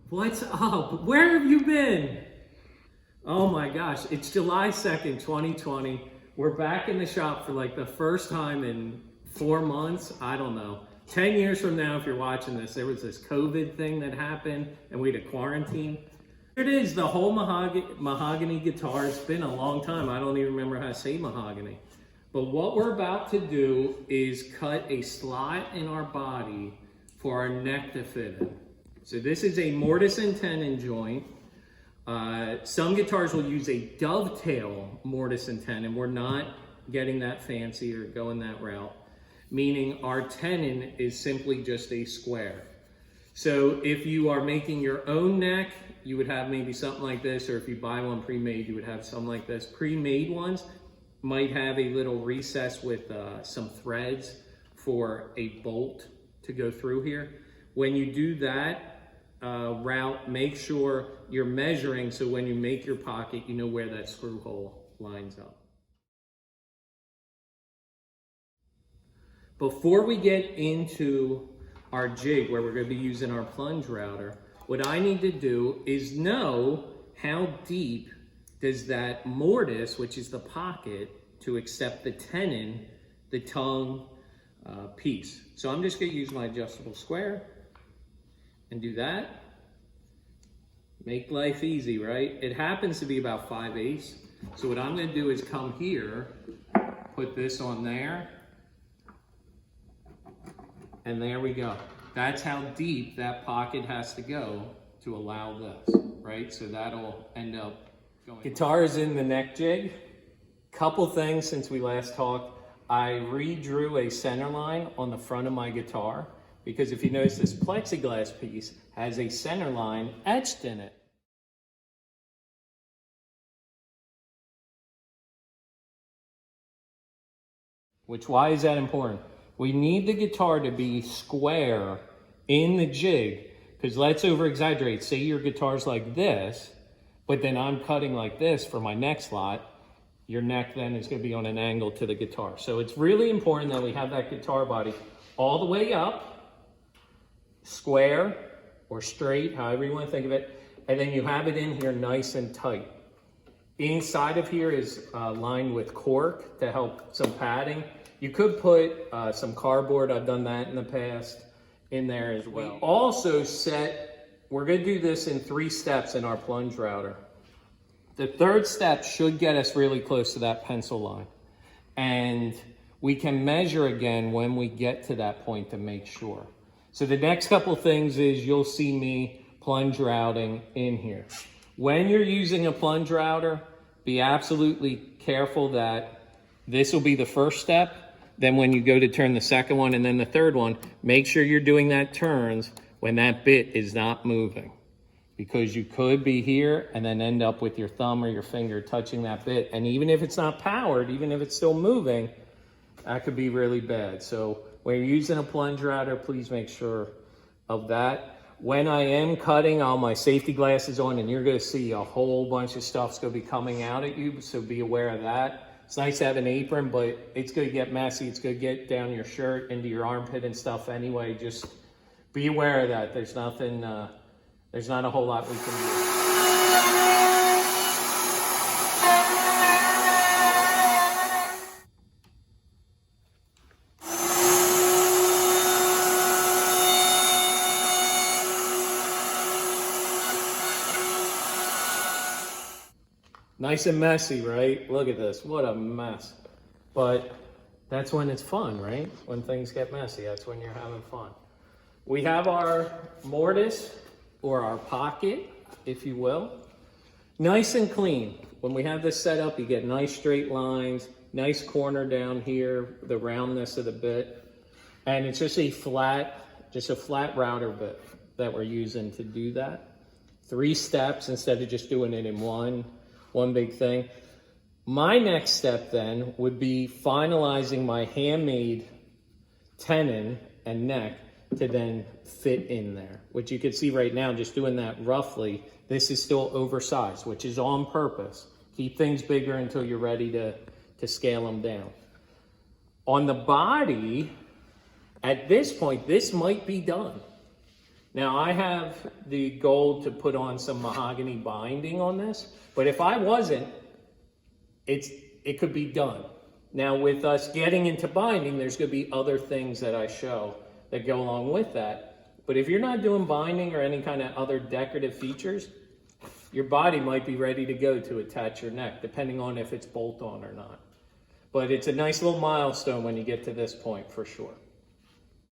What's up? Where have you been? Oh my gosh, it's July 2nd, 2020. We're back in the shop for like the first time in 4 months. I don't know. 10 years from now, if you're watching this, there was this COVID thing that happened and we had to quarantine. Here it is, the whole mahogany guitar. It's been a long time. I don't even remember how to say mahogany. But what we're about to do is cut a slot in our body for our neck to fit in. So this is a mortise and tenon joint. Some guitars will use a dovetail mortise and tenon. We're not getting that fancy or going that route, meaning our tenon is simply just a square. So if you are making your own neck, you would have maybe something like this, or if you buy one pre-made, you would have something like this. Pre-made ones might have a little recess with some threads for a bolt to go through here. When you do that route, make sure you're measuring so when you make your pocket, you know where that screw hole lines up. Before we get into our jig where we're going to be using our plunge router, what I need to do is know how deep does that mortise, which is the pocket, to accept the tenon, the tongue piece. So I'm just going to use my adjustable square and do that. Make life easy, right? It happens to be about 5/8. So what I'm going to do is come here, put this on there, and there we go. That's how deep that pocket has to go to allow this, right? So that'll end up going. Guitar is in the neck jig. Couple things since we last talked. I redrew a center line on the front of my guitar because if you notice, this plexiglass piece has a center line etched in it. Why is that important? We need the guitar to be square in the jig, because let's over exaggerate. Say your guitar's like this, but then I'm cutting like this for my neck slot. Your neck then is going to be on an angle to the guitar. So it's really important that we have that guitar body all the way up, square or straight, however you want to think of it, and then you have it in here nice and tight. Inside of here is lined with cork to help some padding. You could put some cardboard, I've done that in the past, in there as well. We also we're going to do this in 3 steps in our plunge router. The 3rd step should get us really close to that pencil line. And we can measure again when we get to that point to make sure. So the next couple things is you'll see me plunge routing in here. When you're using a plunge router, be absolutely careful that this will be the first step. Then when you go to turn the second one and then the third one, make sure you're doing that turns when that bit is not moving. Because you could be here and then end up with your thumb or your finger touching that bit. And even if it's not powered, even if it's still moving, that could be really bad. So when you're using a plunge router, please make sure of that. When I am cutting, I'll have my safety glasses on and you're gonna see a whole bunch of stuff's gonna be coming out at you, so be aware of that. It's nice to have an apron, but it's gonna get messy. It's gonna get down your shirt, into your armpit and stuff anyway. Just be aware of that. There's nothing, there's not a whole lot we can do. Nice and messy, right? Look at this, what a mess. But that's when it's fun, right? When things get messy, that's when you're having fun. We have our mortise, or our pocket, if you will, nice and clean. When we have this set up, you get nice straight lines, nice corner down here, the roundness of the bit. And it's just a flat router bit that we're using to do that. 3 steps instead of just doing it in one big thing. My next step then would be finalizing my handmade tenon and neck to then fit in there, which you can see right now, just doing that roughly, this is still oversized, which is on purpose. Keep things bigger until you're ready to scale them down. On the body, at this point, this might be done. Now I have the goal to put on some mahogany binding on this, but if I wasn't, it could be done. Now with us getting into binding, there's going to be other things that I show that go along with that. But if you're not doing binding or any kind of other decorative features, your body might be ready to go to attach your neck, depending on if it's bolt on or not. But it's a nice little milestone when you get to this point for sure.